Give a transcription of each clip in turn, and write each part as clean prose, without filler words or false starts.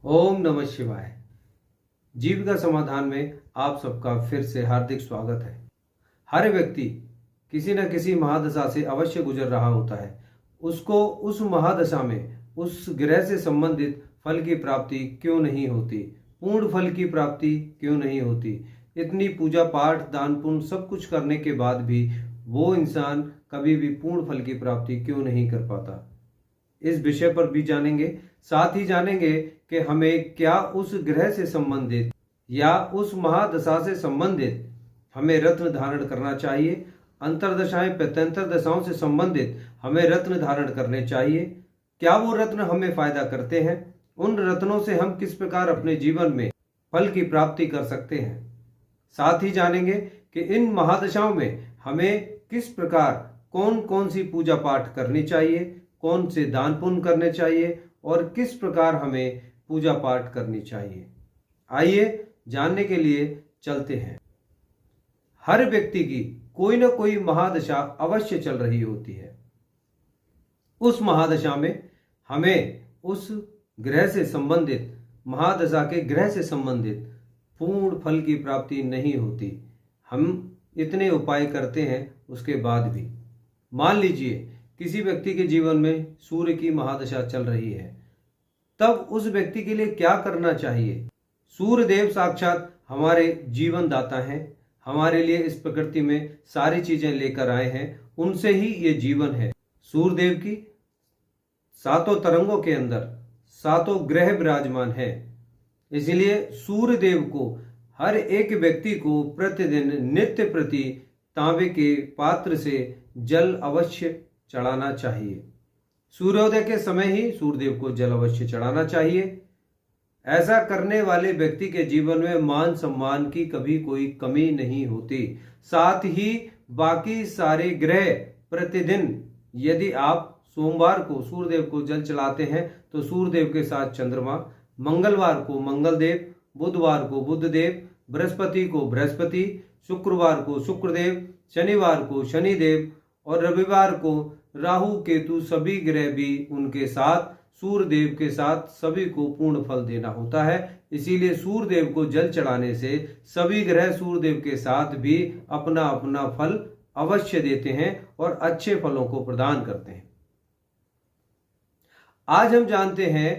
ओम नमः शिवाय। जीविका समाधान में आप सबका फिर से हार्दिक स्वागत है। हर व्यक्ति किसी न किसी महादशा से अवश्य गुजर रहा होता है। उसको उस महादशा में उस ग्रह से संबंधित फल की प्राप्ति क्यों नहीं होती, पूर्ण फल की प्राप्ति क्यों नहीं होती। इतनी पूजा पाठ दान पुण्य सब कुछ करने के बाद भी वो इंसान कभी भी पूर्ण फल की प्राप्ति क्यों नहीं कर पाता, इस विषय पर भी जानेंगे। साथ ही जानेंगे कि हमें क्या उस ग्रह से संबंधित या उस महादशा से संबंधित हमें रत्न धारण करना चाहिए, अंतरदशाएं प्रत्यंतर दशाओं से संबंधित हमें रत्न धारण करने चाहिए, क्या वो रत्न हमें फायदा करते हैं, उन रत्नों से हम किस प्रकार अपने जीवन में फल की प्राप्ति कर सकते हैं। साथ ही जानेंगे कि इन महादशाओं में हमें किस प्रकार कौन कौन सी पूजा पाठ करनी चाहिए, कौन से दान पुण्य करने चाहिए और किस प्रकार हमें पूजा पाठ करनी चाहिए। आइए जानने के लिए चलते हैं। हर व्यक्ति की कोई ना कोई महादशा अवश्य चल रही होती है। उस महादशा में हमें उस ग्रह से संबंधित महादशा के ग्रह से संबंधित पूर्ण फल की प्राप्ति नहीं होती। हम इतने उपाय करते हैं, उसके बाद भी मान लीजिए किसी व्यक्ति के जीवन में सूर्य की महादशा चल रही है, तब उस व्यक्ति के लिए क्या करना चाहिए। सूर्य देव साक्षात हमारे जीवन दाता हैं, हमारे लिए इस प्रकृति में सारी चीजें लेकर आए हैं, उनसे ही ये जीवन है। सूर्य देव की सातों तरंगों के अंदर सातों ग्रह विराजमान है, इसलिए सूर्य देव को हर एक व्यक्ति को प्रतिदिन नित्य प्रति तांबे के पात्र से जल अवश्य चढ़ाना चाहिए। सूर्योदय के समय ही सूर्यदेव को जल अवश्य चढ़ाना चाहिए। ऐसा करने वाले व्यक्ति के जीवन में मान सम्मान की कभी कोई कमी नहीं होती। साथ ही बाकी सारे ग्रह प्रतिदिन, यदि आप सोमवार को सूर्यदेव को जल चढ़ाते हैं तो सूर्यदेव के साथ चंद्रमा, मंगलवार को मंगलदेव, बुधवार को बुधदेव, बृहस्पति को बृहस्पति, शुक्रवार को शुक्रदेव, शनिवार को शनिदेव और रविवार को राहु केतु, सभी ग्रह भी उनके साथ सूर्य देव के साथ सभी को पूर्ण फल देना होता है। इसीलिए सूर्य देव को जल चढ़ाने से सभी ग्रह सूर्य देव के साथ भी अपना अपना फल अवश्य देते हैं और अच्छे फलों को प्रदान करते हैं। आज हम जानते हैं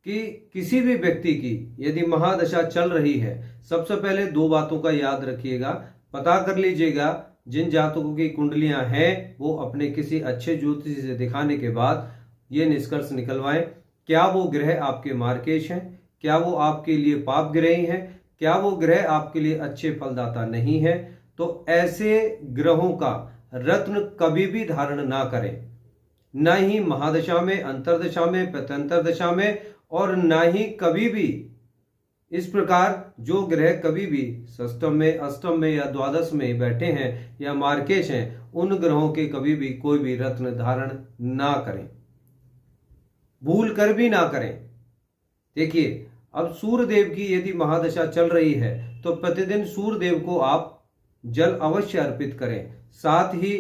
कि किसी भी व्यक्ति की यदि महादशा चल रही है, सबसे पहले दो बातों का याद रखिएगा, पता कर लीजिएगा। जिन जातकों की कुंडलियां हैं वो अपने किसी अच्छे ज्योतिषी से दिखाने के बाद ये निष्कर्ष निकलवाएं, क्या वो ग्रह आपके मार्केश हैं, क्या वो आपके लिए पाप ग्रही हैं, क्या वो ग्रह आपके लिए अच्छे फलदाता नहीं है। तो ऐसे ग्रहों का रत्न कभी भी धारण ना करें, न ही महादशा में, अंतरदशा में, प्रत्यंतर दशा में, और न ही कभी भी इस प्रकार जो ग्रह कभी भी षष्टम में, अष्टम में या द्वादश में बैठे हैं या मार्केश हैं, उन ग्रहों के कभी भी कोई भी रत्न धारण ना करें, भूल कर भी ना करें। देखिए, अब सूर्य देव की यदि महादशा चल रही है तो प्रतिदिन सूर्य देव को आप जल अवश्य अर्पित करें। साथ ही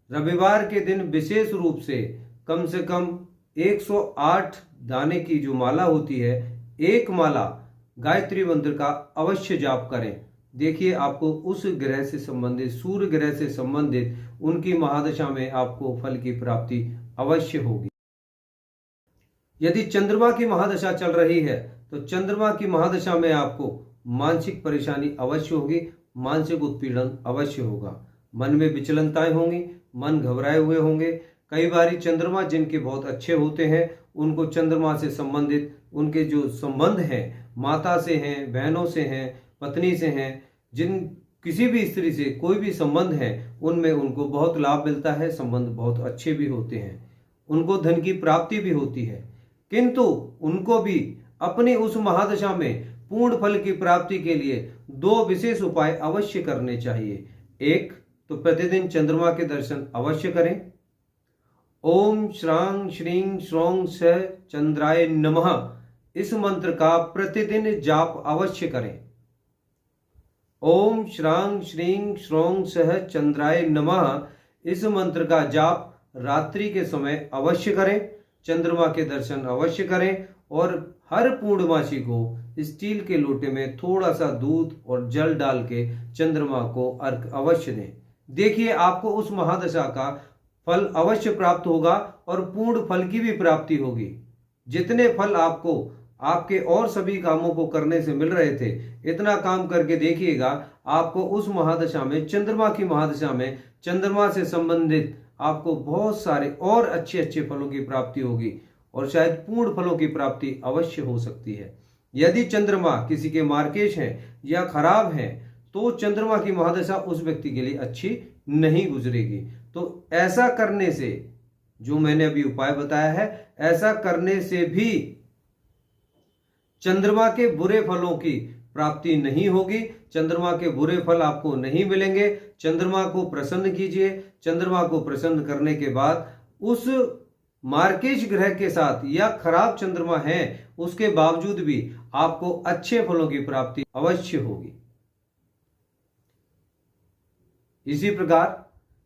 रविवार के दिन विशेष रूप से कम 108 दाने की जो माला होती है, एक माला गायत्री मंत्र का अवश्य जाप करें। देखिए, आपको उस ग्रह से संबंधित, सूर्य ग्रह से संबंधित उनकी महादशा में आपको फल की प्राप्ति अवश्य होगी। यदि चंद्रमा की महादशा चल रही है तो चंद्रमा की महादशा में आपको मानसिक परेशानी अवश्य होगी, मानसिक उत्पीड़न अवश्य होगा, मन में विचलनताएं होंगी, मन घबराए हुए होंगे। कई बार चंद्रमा जिनके बहुत अच्छे होते हैं, उनको चंद्रमा से संबंधित उनके जो संबंध हैं, माता से हैं, बहनों से हैं, पत्नी से हैं, जिन किसी भी स्त्री से कोई भी संबंध है, उनमें उनको बहुत लाभ मिलता है, संबंध बहुत अच्छे भी होते हैं, उनको धन की प्राप्ति भी होती है। किंतु उनको भी अपनी उस महादशा में पूर्ण फल की प्राप्ति के लिए दो विशेष उपाय अवश्य करने चाहिए। एक तो प्रतिदिन चंद्रमा के दर्शन अवश्य करें। ओम श्रांग श्रीं श्रौं स चंद्राय नमः, इस मंत्र का प्रतिदिन जाप अवश्य करें। ओम श्रांग श्रीं श्रौं सह चंद्राय नमः, इस मंत्र का जाप रात्रि के समय अवश्य करें, चंद्रमा के दर्शन अवश्य करें और हर पूर्णमासी को स्टील के लोटे में थोड़ा सा दूध और जल डाल के चंद्रमा को अर्घ अवश्य दें। देखिए आपको उस महादशा का फल अवश्य प्राप्त होगा और पूर्ण फल की भी प्राप्ति होगी। जितने फल आपको आपके और सभी कामों को करने से मिल रहे थे, इतना काम करके देखिएगा, आपको उस महादशा में, चंद्रमा की महादशा में, चंद्रमा से संबंधित आपको बहुत सारे और अच्छे अच्छे फलों की प्राप्ति होगी और शायद पूर्ण फलों की प्राप्ति अवश्य हो सकती है। यदि चंद्रमा किसी के मार्केश हैं या खराब हैं तो चंद्रमा की महादशा उस व्यक्ति के लिए अच्छी नहीं गुजरेगी। तो ऐसा करने से, जो मैंने अभी उपाय बताया है, ऐसा करने से भी चंद्रमा के बुरे फलों की प्राप्ति नहीं होगी, चंद्रमा के बुरे फल आपको नहीं मिलेंगे। चंद्रमा को प्रसन्न कीजिए। चंद्रमा को प्रसन्न करने के बाद उस मार्केश ग्रह के साथ या खराब चंद्रमा है उसके बावजूद भी आपको अच्छे फलों की प्राप्ति अवश्य होगी। इसी प्रकार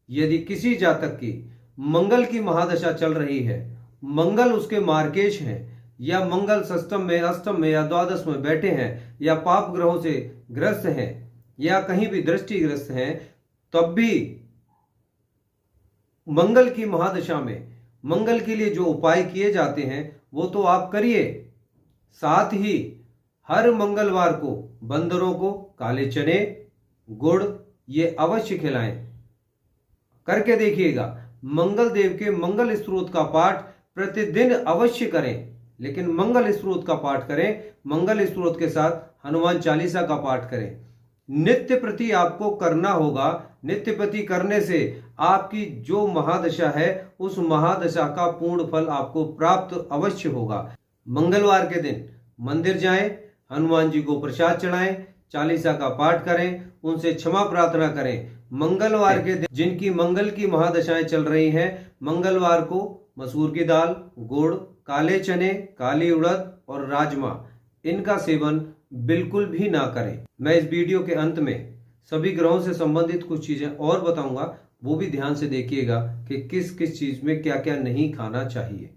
यदि किसी जातक की मंगल की महादशा चल रही है, मंगल उसके मार्केश हैं या मंगल षष्टम में, अष्टम में या द्वादश में बैठे हैं या पाप ग्रहों से ग्रस्त हैं या कहीं भी दृष्टिग्रस्त हैं, तब भी मंगल की महादशा में मंगल के लिए जो उपाय किए जाते हैं वो तो आप करिए। साथ ही हर मंगलवार को बंदरों को काले चने, गुड़ ये अवश्य खिलाएं। करके देखिएगा। मंगल देव के मंगल स्त्रोत का पाठ प्रतिदिन अवश्य करें, लेकिन मंगल स्त्रोत का पाठ करें, मंगल स्त्रोत के साथ हनुमान चालीसा का पाठ करें। नित्य प्रति आपको करना होगा। नित्य प्रति करने से आपकी जो महादशा है उस महादशा का पूर्ण फल आपको प्राप्त अवश्य होगा। मंगलवार के दिन मंदिर जाएं, हनुमान जी को प्रसाद चढ़ाएं, चालीसा का पाठ करें, उनसे क्षमा प्रार्थना करें। मंगलवार के दिन जिनकी मंगल की महादशाएं चल रही हैं, मंगलवार को मसूर की दाल, गुड़, काले चने, काली उड़द और राजमा, इनका सेवन बिल्कुल भी ना करें। मैं इस वीडियो के अंत में सभी ग्रहों से संबंधित कुछ चीजें और बताऊंगा, वो भी ध्यान से देखिएगा कि किस किस चीज में क्या क्या नहीं खाना चाहिए।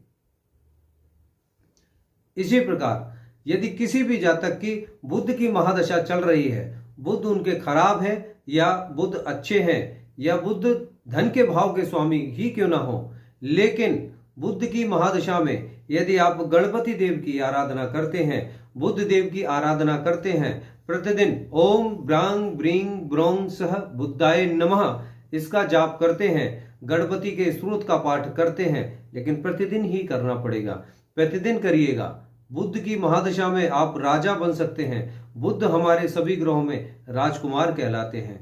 इसी प्रकार यदि किसी भी जातक की बुध की महादशा चल रही है, बुध उनके खराब हैं या बुध अच्छे हैं या बुध धन के भाव के स्वामी ही क्यों ना हो, लेकिन बुध की महादशा में यदि आप गणपति देव की आराधना करते हैं, बुध देव की आराधना करते हैं, प्रतिदिन ओम ब्रांग ब्रींग ब्रोंग सह बुद्धाय नमः इसका जाप करते हैं, गणपति के स्तोत्र का पाठ करते हैं, लेकिन प्रतिदिन ही करना पड़ेगा, प्रतिदिन करिएगा। बुध की महादशा में आप राजा बन सकते हैं। बुध हमारे सभी ग्रहों में राजकुमार कहलाते हैं।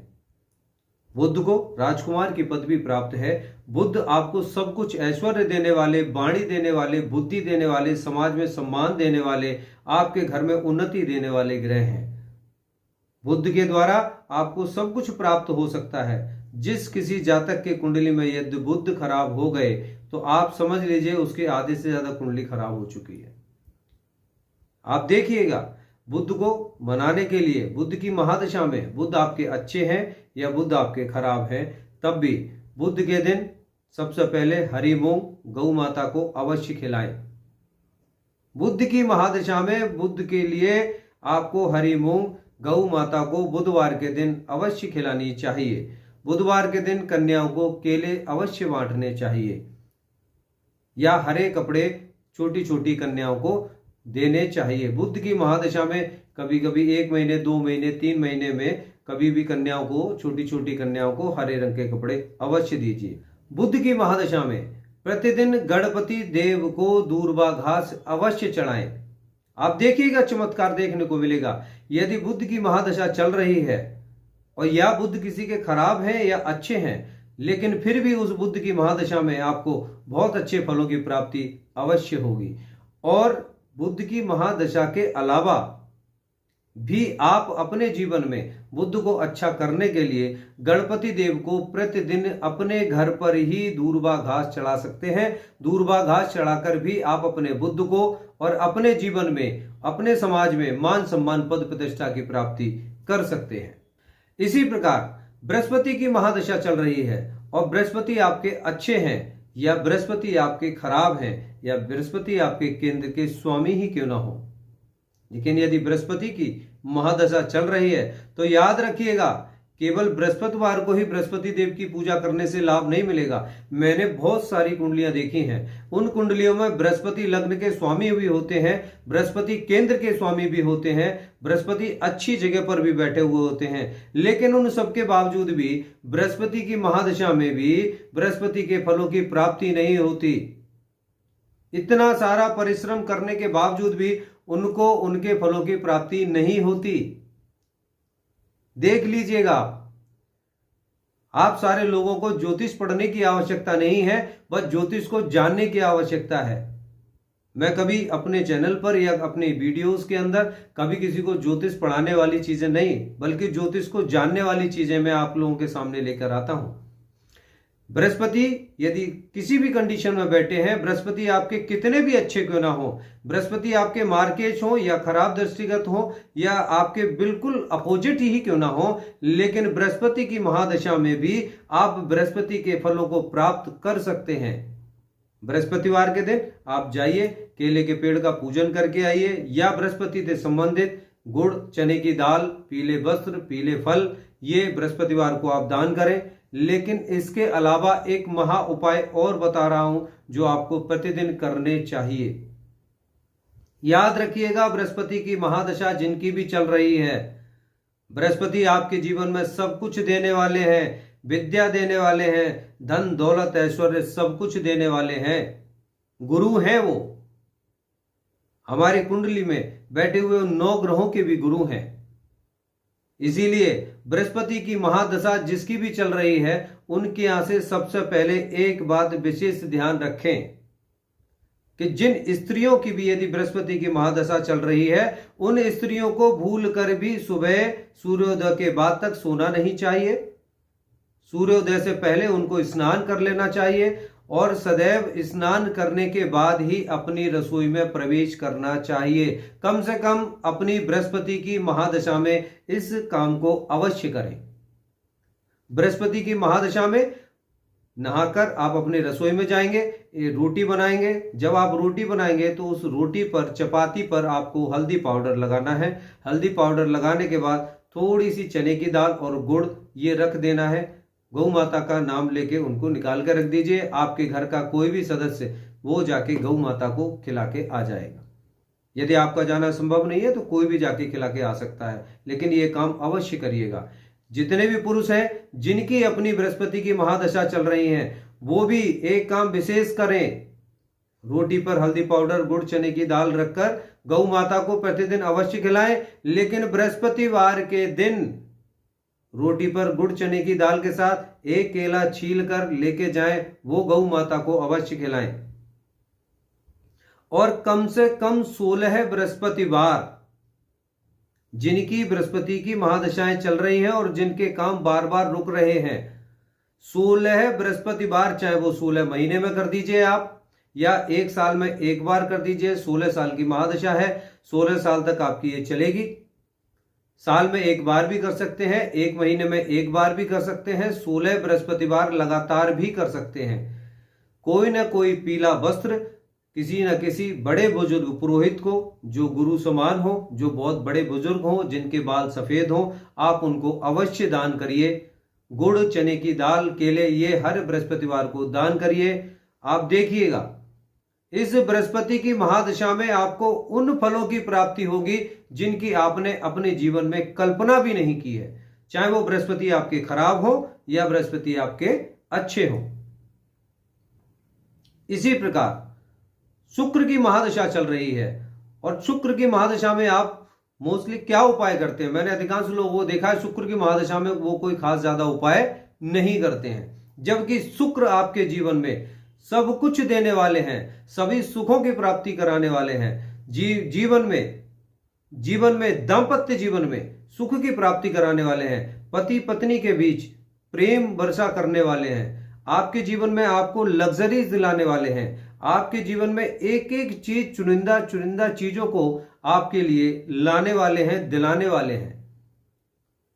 बुध को राजकुमार की पदवी प्राप्त है। बुध आपको सब कुछ ऐश्वर्य देने वाले, वाणी देने वाले, बुद्धि देने वाले, समाज में सम्मान देने वाले, आपके घर में उन्नति देने वाले ग्रह हैं। बुध के द्वारा आपको सब कुछ प्राप्त हो सकता है। जिस किसी जातक के कुंडली में यदि बुध खराब हो गए तो आप समझ लीजिए उसके आधे से ज्यादा कुंडली खराब हो चुकी है। आप देखिएगा, बुध को मनाने के लिए बुध की महादशा में बुध आपके अच्छे हैं या बुध आपके खराब हैं, तब भी बुध के दिन सबसे पहले हरी मूंग गौ माता को अवश्य खिलाएं। बुध की महादशा में बुध के लिए आपको हरी मूंग गौ माता को बुधवार के दिन अवश्य खिलानी चाहिए। बुधवार के दिन कन्याओं को केले अवश्य बांटने चाहिए या हरे कपड़े छोटी छोटी कन्याओं को देने चाहिए। बुध की महादशा में कभी कभी 1 महीने, 2 महीने, 3 महीने में कभी भी कन्याओं को, छोटी छोटी कन्याओं को हरे रंग के कपड़े अवश्य दीजिए। बुध की महादशा में प्रतिदिन गणपति देव को दूर्वा घास अवश्य चढ़ाएं। आप देखिएगा चमत्कार देखने को मिलेगा। यदि बुध की महादशा चल रही है और या बुध किसी के खराब हैं या अच्छे हैं, लेकिन फिर भी उस बुध की महादशा में आपको बहुत अच्छे फलों की प्राप्ति अवश्य होगी। और बुध की महादशा के अलावा भी आप अपने जीवन में बुध को अच्छा करने के लिए गणपति देव को प्रतिदिन अपने घर पर ही दूर्वा घास चढ़ा सकते हैं। दूर्वा घास चढ़ाकर भी आप अपने बुध को और अपने जीवन में, अपने समाज में मान सम्मान, पद प्रतिष्ठा की प्राप्ति कर सकते हैं। इसी प्रकार बृहस्पति की महादशा चल रही है और बृहस्पति आपके अच्छे हैं या बृहस्पति आपके खराब हैं या बृहस्पति आपके केंद्र के स्वामी ही क्यों ना हो, लेकिन यदि बृहस्पति की महादशा चल रही है तो याद रखिएगा केवल बृहस्पतिवार को ही बृहस्पति देव की पूजा करने से लाभ नहीं मिलेगा। मैंने बहुत सारी कुंडलियां देखी हैं, उन कुंडलियों में बृहस्पति लग्न के स्वामी भी होते हैं, बृहस्पति केंद्र के स्वामी भी होते हैं, बृहस्पति अच्छी जगह पर भी बैठे हुए होते हैं, लेकिन उन सबके बावजूद भी बृहस्पति की महादशा में भी बृहस्पति के फलों की प्राप्ति नहीं होती। इतना सारा परिश्रम करने के बावजूद भी उनको उनके फलों की प्राप्ति नहीं होती। देख लीजिएगा, आप सारे लोगों को ज्योतिष पढ़ने की आवश्यकता नहीं है, बस ज्योतिष को जानने की आवश्यकता है। मैं कभी अपने चैनल पर या अपने वीडियोस के अंदर कभी किसी को ज्योतिष पढ़ाने वाली चीजें नहीं, बल्कि ज्योतिष को जानने वाली चीजें मैं आप लोगों के सामने लेकर आता हूं। बृहस्पति यदि किसी भी कंडीशन में बैठे हैं, बृहस्पति आपके कितने भी अच्छे क्यों ना हो, बृहस्पति आपके मार्केश हो या खराब दृष्टिगत हो या आपके बिल्कुल अपोजिट ही क्यों ना हो, लेकिन बृहस्पति की महादशा में भी आप बृहस्पति के फलों को प्राप्त कर सकते हैं। बृहस्पतिवार के दिन आप जाइए, केले के पेड़ का पूजन करके आइए या बृहस्पति से संबंधित गुड़, चने की दाल, पीले वस्त्र, पीले फल, ये बृहस्पतिवार को आप दान करें। लेकिन इसके अलावा एक महा उपाय और बता रहा हूं जो आपको प्रतिदिन करने चाहिए। याद रखिएगा, बृहस्पति की महादशा जिनकी भी चल रही है, बृहस्पति आपके जीवन में सब कुछ देने वाले हैं, विद्या देने वाले हैं, धन दौलत ऐश्वर्य सब कुछ देने वाले हैं, गुरु हैं। वो हमारी कुंडली में बैठे हुए 9 ग्रहों के भी गुरु हैं। इसीलिए बृहस्पति की महादशा जिसकी भी चल रही है, उनके यहां से सबसे पहले एक बात विशेष ध्यान रखें कि जिन स्त्रियों की भी यदि बृहस्पति की महादशा चल रही है, उन स्त्रियों को भूल कर भी सुबह सूर्योदय के बाद तक सोना नहीं चाहिए। सूर्योदय से पहले उनको स्नान कर लेना चाहिए और सदैव स्नान करने के बाद ही अपनी रसोई में प्रवेश करना चाहिए। कम से कम अपनी बृहस्पति की महादशा में इस काम को अवश्य करें। बृहस्पति की महादशा में नहाकर आप अपनी रसोई में जाएंगे, रोटी बनाएंगे। जब आप रोटी बनाएंगे तो उस रोटी पर, चपाती पर आपको हल्दी पाउडर लगाना है। हल्दी पाउडर लगाने के बाद थोड़ी सी चने की दाल और गुड़ ये रख देना है। गौ माता का नाम लेके उनको निकाल कर रख दीजिए। आपके घर का कोई भी सदस्य वो जाके गौ माता को खिला के आ जाएगा। यदि आपका जाना संभव नहीं है तो कोई भी जाके खिला के आ सकता है, लेकिन ये काम अवश्य करिएगा। जितने भी पुरुष हैं जिनकी अपनी बृहस्पति की महादशा चल रही है, वो भी एक काम विशेष करें। रोटी पर हल्दी पाउडर, गुड़, चने की दाल रखकर गौ माता को प्रतिदिन अवश्य खिलाएं, लेकिन बृहस्पतिवार के दिन रोटी पर गुड़, चने की दाल के साथ एक केला छील कर लेके जाएं, वो गौ माता को अवश्य खिलाएं। और कम से कम 16 बृहस्पतिवार जिनकी बृहस्पति की महादशाएं चल रही हैं और जिनके काम बार बार रुक रहे हैं, 16 बृहस्पतिवार, चाहे वो 16 महीने में कर दीजिए आप या एक साल में एक बार कर दीजिए। 16 साल की महादशा है, 16 साल तक आपकी ये चलेगी। साल में एक बार भी कर सकते हैं, एक महीने में एक बार भी कर सकते हैं, 16 बृहस्पतिवार लगातार भी कर सकते हैं। कोई ना कोई पीला वस्त्र किसी न किसी बड़े बुजुर्ग पुरोहित को, जो गुरु समान हो, जो बहुत बड़े बुजुर्ग हो, जिनके बाल सफेद हो, आप उनको अवश्य दान करिए। गुड़, चने की दाल, केले, ये हर बृहस्पतिवार को दान करिए। आप देखिएगा इस बृहस्पति की महादशा में आपको उन फलों की प्राप्ति होगी जिनकी आपने अपने जीवन में कल्पना भी नहीं की है, चाहे वो बृहस्पति आपके खराब हो या बृहस्पति आपके अच्छे हो। इसी प्रकार शुक्र की महादशा चल रही है और शुक्र की महादशा में आप मोस्टली क्या उपाय करते हैं? मैंने अधिकांश लोगों को देखा है शुक्र की महादशा में वो कोई खास ज्यादा उपाय नहीं करते हैं, जबकि शुक्र आपके जीवन में सब कुछ देने वाले हैं, सभी सुखों की प्राप्ति कराने वाले हैं। जीवन में दाम्पत्य जीवन में सुख की प्राप्ति कराने वाले हैं, पति पत्नी के बीच प्रेम वर्षा करने वाले हैं, आपके जीवन में आपको लग्जरी दिलाने वाले हैं, आपके जीवन में एक एक चीज चुनिंदा चीजों को आपके लिए लाने वाले हैं, दिलाने वाले हैं।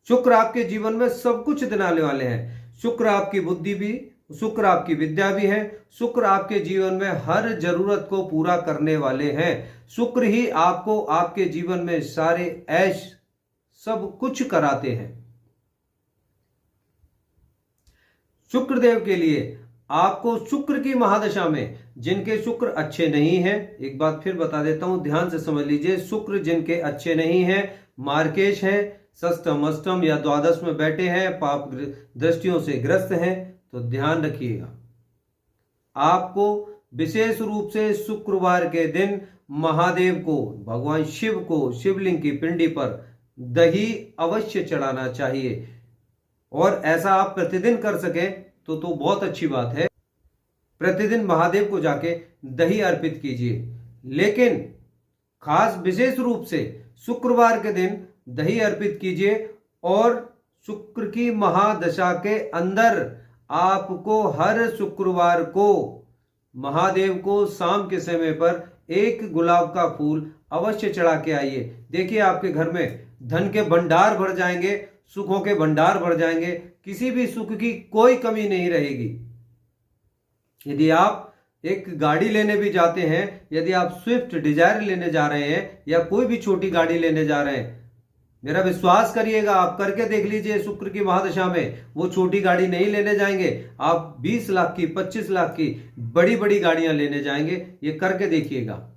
शुक्र आपके जीवन में सब कुछ दिलाने वाले हैं। शुक्र आपकी बुद्धि भी शुक्र आपकी विद्या भी है, शुक्र आपके जीवन में हर जरूरत को पूरा करने वाले हैं। शुक्र ही आपको आपके जीवन में सारे ऐश सब कुछ कराते हैं। शुक्रदेव के लिए आपको शुक्र की महादशा में जिनके शुक्र अच्छे नहीं हैं, एक बात फिर बता देता हूं, ध्यान से समझ लीजिए, शुक्र जिनके अच्छे नहीं हैं, मार्केश हैं, षष्टम अष्टम या द्वादश में बैठे हैं, पाप दृष्टियों से ग्रस्त हैं, तो ध्यान रखिएगा। आपको विशेष रूप से शुक्रवार के दिन महादेव को, भगवान शिव को, शिवलिंग की पिंडी पर दही अवश्य चढ़ाना चाहिए। और ऐसा आप प्रतिदिन कर सकें तो बहुत अच्छी बात है। प्रतिदिन महादेव को जाके दही अर्पित कीजिए, लेकिन खास विशेष रूप से शुक्रवार के दिन दही अर्पित कीजिए। और शुक्र की महादशा के अंदर आपको हर शुक्रवार को महादेव को शाम के समय पर एक गुलाब का फूल अवश्य चढ़ा के आइए। देखिए आपके घर में धन के भंडार भर जाएंगे, सुखों के भंडार भर जाएंगे, किसी भी सुख की कोई कमी नहीं रहेगी। यदि आप एक गाड़ी लेने भी जाते हैं, यदि आप स्विफ्ट डिजायर लेने जा रहे हैं या कोई भी छोटी गाड़ी लेने जा रहे हैं, मेरा विश्वास करिएगा, आप करके देख लीजिए, शुक्र की महादशा में वो छोटी गाड़ी नहीं लेने जाएंगे, आप 20 लाख की, 25 लाख की बड़ी बड़ी गाड़ियां लेने जाएंगे। ये करके देखिएगा।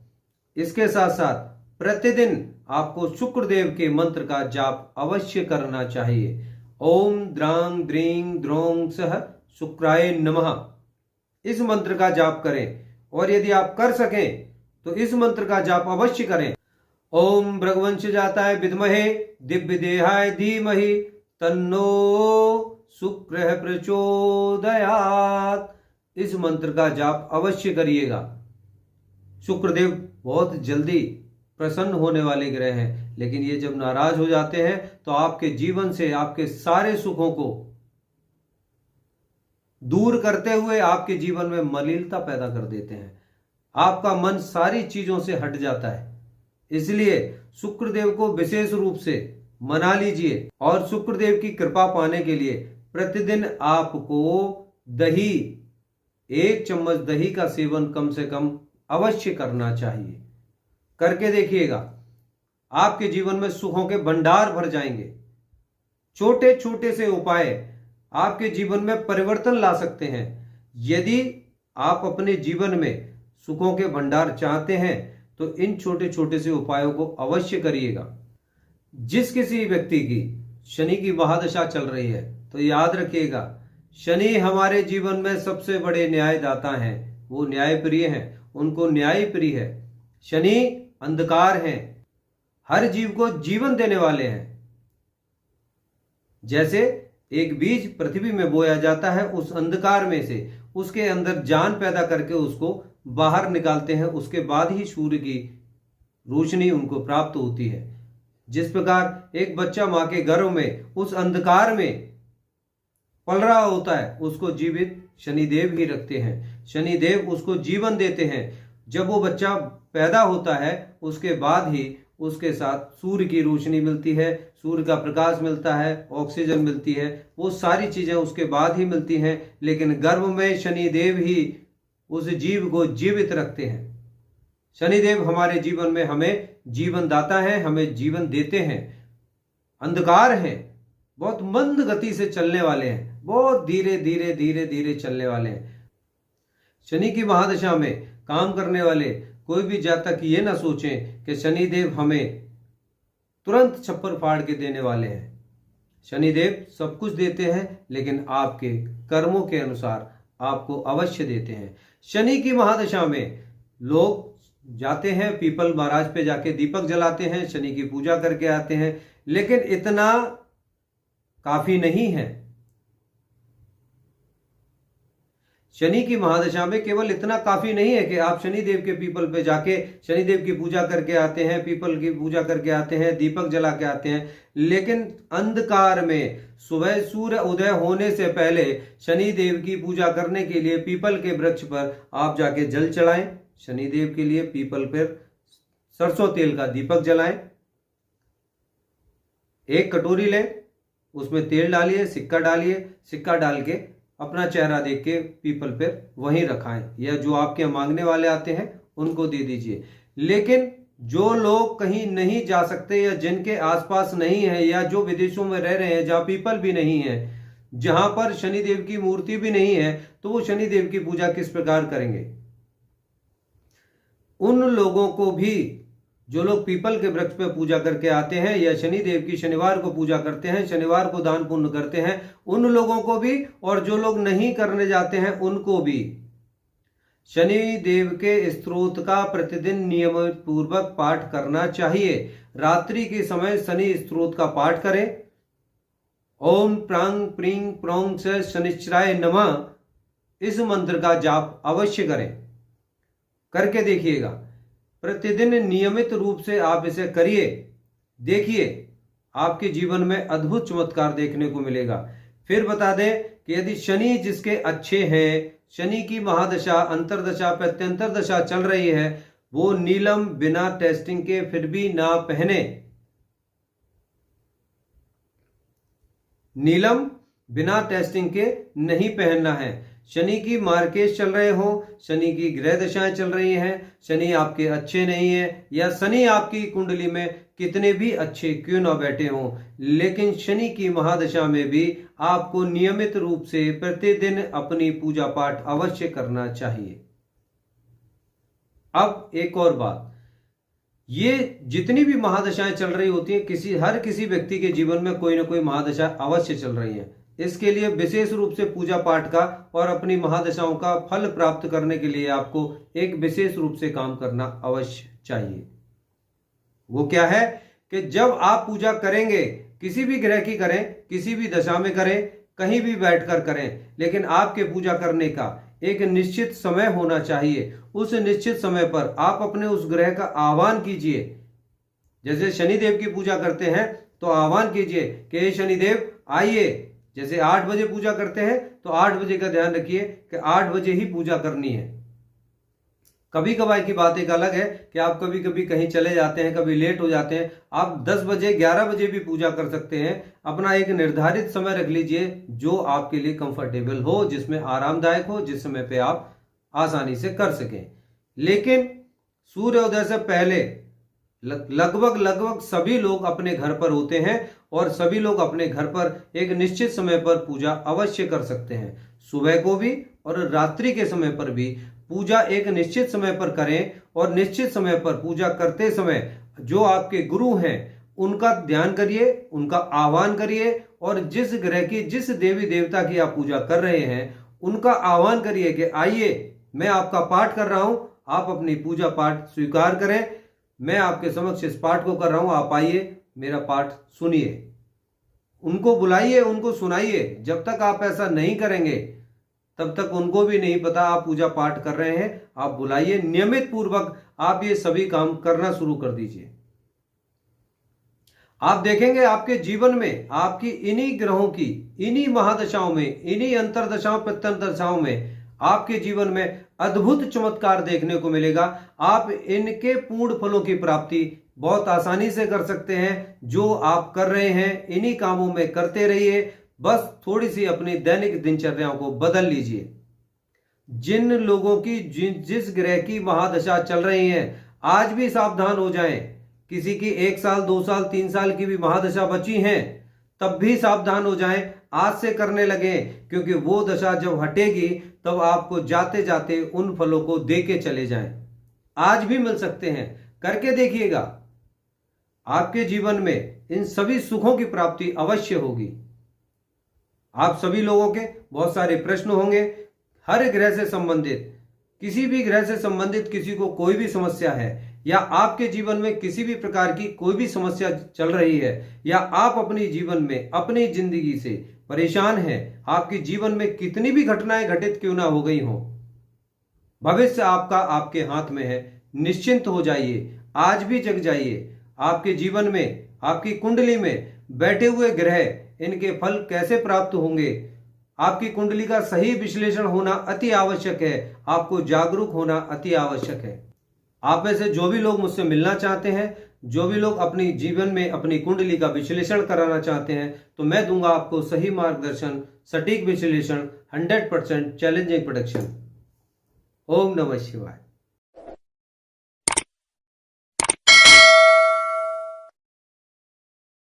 इसके साथ साथ प्रतिदिन आपको शुक्रदेव के मंत्र का जाप अवश्य करना चाहिए। ओम द्रांग द्रींग द्रोंग सह शुक्राय नमः, इस मंत्र का जाप करें। और यदि आप कर सकें तो इस मंत्र का जाप अवश्य करें। ओम भृगवंश जाताय विद्महे दिव्य देहाय धीमहि तन्नो शुक्र प्रचोदयात्, इस मंत्र का जाप अवश्य करिएगा। शुक्रदेव बहुत जल्दी प्रसन्न होने वाले ग्रह हैं, लेकिन ये जब नाराज हो जाते हैं तो आपके जीवन से आपके सारे सुखों को दूर करते हुए आपके जीवन में मलिनता पैदा कर देते हैं। आपका मन सारी चीजों से हट जाता है। इसलिए शुक्रदेव को विशेष रूप से मना लीजिए। और शुक्रदेव की कृपा पाने के लिए प्रतिदिन आपको दही, 1 चम्मच दही का सेवन कम से कम अवश्य करना चाहिए। करके देखिएगा, आपके जीवन में सुखों के भंडार भर जाएंगे। छोटे छोटे से उपाय आपके जीवन में परिवर्तन ला सकते हैं। यदि आप अपने जीवन में सुखों के भंडार चाहते हैं तो इन छोटे छोटे से उपायों को अवश्य करिएगा। जिस किसी व्यक्ति की शनि की महादशा चल रही है तो याद रखिएगा, शनि हमारे जीवन में सबसे बड़े न्यायदाता हैं। वो न्यायप्रिय हैं, उनको न्याय प्रिय है। शनि अंधकार हैं, हर जीव को जीवन देने वाले हैं। जैसे एक बीज पृथ्वी में बोया जाता है, उस अंधकार में से उसके अंदर जान पैदा करके उसको बाहर निकालते हैं, उसके बाद ही सूर्य की रोशनी उनको प्राप्त होती है। जिस प्रकार एक बच्चा मां के गर्भ में उस अंधकार में पल रहा होता है, उसको जीवित शनिदेव ही रखते हैं। शनिदेव उसको जीवन देते हैं। जब वो बच्चा पैदा होता है उसके बाद ही उसके साथ सूर्य की रोशनी मिलती है, सूर्य का प्रकाश मिलता है, ऑक्सीजन मिलती है, वो सारी चीजें उसके बाद ही मिलती हैं। लेकिन गर्भ में शनिदेव ही उस जीव को जीवित रखते हैं। शनिदेव हमारे जीवन में हमें जीवन दाता है, हमें जीवन देते हैं। अंधकार है, बहुत मंद गति से चलने वाले हैं, बहुत धीरे धीरे धीरे धीरे चलने वाले हैं। शनि की महादशा में काम करने वाले कोई भी जातक ये ना सोचें कि शनिदेव हमें तुरंत छप्पर फाड़ के देने वाले हैं। शनिदेव सब कुछ देते हैं, लेकिन आपके कर्मों के अनुसार आपको अवश्य देते हैं। शनि की महादशा में लोग जाते हैं पीपल महाराज पे, जाके दीपक जलाते हैं, शनि की पूजा करके आते हैं, लेकिन इतना काफी नहीं है। शनि की महादशा में केवल इतना काफी नहीं है कि आप शनिदेव के पीपल पे जाके शनिदेव की पूजा करके आते हैं, पीपल की पूजा करके आते हैं, दीपक जला के आते हैं, लेकिन अंधकार में सुबह सूर्य उदय होने से पहले शनिदेव की पूजा करने के लिए पीपल के वृक्ष पर आप जाके जल चढ़ाएं। शनिदेव के लिए पीपल पर सरसों तेल का दीपक जलाएं। एक कटोरी लें, उसमें तेल डालिए, सिक्का डालिए, सिक्का डाल के अपना चेहरा देख के पीपल पर वहीं रखाएं, या जो आपके मांगने वाले आते हैं उनको दे दीजिए। लेकिन जो लोग कहीं नहीं जा सकते या जिनके आसपास नहीं है, या जो विदेशों में रह रहे हैं जहां पीपल भी नहीं है, जहां पर शनिदेव की मूर्ति भी नहीं है, तो वो शनिदेव की पूजा किस प्रकार करेंगे? उन लोगों को भी, जो लोग पीपल के वृक्ष पे पूजा करके आते हैं या शनिदेव की शनिवार को पूजा करते हैं, शनिवार को दान पुण्य करते हैं, उन लोगों को भी, और जो लोग नहीं करने जाते हैं उनको भी शनि देव के स्तोत्र का प्रतिदिन नियमित पूर्वक पाठ करना चाहिए। रात्रि के समय शनि स्तोत्र का पाठ करें। ओम प्रांग प्रीं प्रोंग से शनिश्चराय नमः, इस मंत्र का जाप अवश्य करें, करके देखिएगा। प्रतिदिन नियमित रूप से आप इसे करिए, देखिए आपके जीवन में अद्भुत चमत्कार देखने को मिलेगा। फिर बता दें कि यदि शनि जिसके अच्छे हैं, शनि की महादशा, अंतरदशा, प्रत्यंतर दशा चल रही है, वो नीलम बिना टेस्टिंग के फिर भी ना पहने। नीलम बिना टेस्टिंग के नहीं पहनना है। शनि की मार्केज चल रहे हो, शनि की ग्रह दशाएं चल रही हैं, शनि आपके अच्छे नहीं है, या शनि आपकी कुंडली में कितने भी अच्छे क्यों ना बैठे हों, लेकिन शनि की महादशा में भी आपको नियमित रूप से प्रतिदिन अपनी पूजा पाठ अवश्य करना चाहिए। अब एक और बात, ये जितनी भी महादशाएं चल रही होती हैं, हर किसी व्यक्ति के जीवन में कोई ना कोई महादशा अवश्य चल रही है। इसके लिए विशेष रूप से पूजा पाठ का और अपनी महादशाओं का फल प्राप्त करने के लिए आपको एक विशेष रूप से काम करना अवश्य चाहिए। वो क्या है कि जब आप पूजा करेंगे, किसी भी ग्रह की करें, किसी भी दशा में करें, कहीं भी बैठकर करें, लेकिन आपके पूजा करने का एक निश्चित समय होना चाहिए। उस निश्चित समय पर आप अपने उस ग्रह का आह्वान कीजिए। जैसे शनिदेव की पूजा करते हैं तो आह्वान कीजिए कि हे शनिदेव आइए। जैसे 8 बजे पूजा करते हैं तो 8 बजे का ध्यान रखिए कि 8 बजे ही पूजा करनी है। कभी कभार की बात एक अलग है कि आप कभी कभी कहीं चले जाते हैं, कभी लेट हो जाते हैं, आप 10 बजे 11 बजे भी पूजा कर सकते हैं। अपना एक निर्धारित समय रख लीजिए जो आपके लिए कंफर्टेबल हो, जिसमें आरामदायक हो, जिस समय पे आप आसानी से कर सकें। लेकिन सूर्योदय से पहले लगभग सभी लोग अपने घर पर होते हैं और सभी लोग अपने घर पर एक निश्चित समय पर पूजा अवश्य कर सकते हैं। सुबह को भी और रात्रि के समय पर भी पूजा एक निश्चित समय पर करें, और निश्चित समय पर पूजा करते समय जो आपके गुरु हैं उनका ध्यान करिए, उनका आह्वान करिए, और जिस ग्रह की, जिस देवी देवता की आप पूजा कर रहे हैं उनका आह्वान करिए कि आइए, मैं आपका पाठ कर रहा हूं, आप अपनी पूजा पाठ स्वीकार करें। मैं आपके समक्ष इस पाठ को कर रहा हूं, आप आइए, मेरा पाठ सुनिए। उनको बुलाइए, उनको सुनाइए। जब तक आप ऐसा नहीं करेंगे तब तक उनको भी नहीं पता आप पूजा पाठ कर रहे हैं। आप बुलाइए, नियमित पूर्वक आप ये सभी काम करना शुरू कर दीजिए। आप देखेंगे आपके जीवन में आपकी इन्हीं ग्रहों की, इन्हीं महादशाओं में, इन्हीं अंतरदशाओं, प्रत्यंतरदशाओं में आपके जीवन में अद्भुत चमत्कार देखने को मिलेगा। आप इनके पूर्ण फलों की प्राप्ति बहुत आसानी से कर सकते हैं। जो आप कर रहे हैं इन्हीं कामों में करते रहिए, बस थोड़ी सी अपनी दैनिक दिनचर्याओं को बदल लीजिए। जिन लोगों की जिस ग्रह की महादशा चल रही है, आज भी सावधान हो जाएं। किसी की 1 साल, 2 साल, 3 साल की भी महादशा बची हैं, तब भी सावधान हो जाएं, आज से करने लगे, क्योंकि वो दशा जब हटेगी तब आपको जाते जाते उन फलों को दे के चले जाएं। आज भी मिल सकते हैं, करके देखिएगा। आपके जीवन में इन सभी सुखों की प्राप्ति अवश्य होगी। आप सभी लोगों के बहुत सारे प्रश्न होंगे हर ग्रह से संबंधित, किसी भी ग्रह से संबंधित किसी को कोई भी समस्या है, या आपके जीवन में किसी भी प्रकार की कोई भी समस्या चल रही है, या आप अपने जीवन में, अपनी जिंदगी से परेशान हैं, आपके जीवन में कितनी भी घटनाएं घटित क्यों ना हो गई हो, भविष्य आपका आपके हाथ में है। निश्चिंत हो जाइए, आज भी जग जाइए। आपके जीवन में, आपकी कुंडली में बैठे हुए ग्रह, इनके फल कैसे प्राप्त होंगे, आपकी कुंडली का सही विश्लेषण होना अति आवश्यक है। आपको जागरूक होना अति आवश्यक है। आप में से जो भी लोग मुझसे मिलना चाहते हैं, जो भी लोग अपनी जीवन में अपनी कुंडली का विश्लेषण कराना चाहते हैं, तो मैं दूंगा आपको सही मार्गदर्शन, सटीक विश्लेषण, 100% चैलेंजिंग प्रोडक्शन। ओम नमः शिवाय।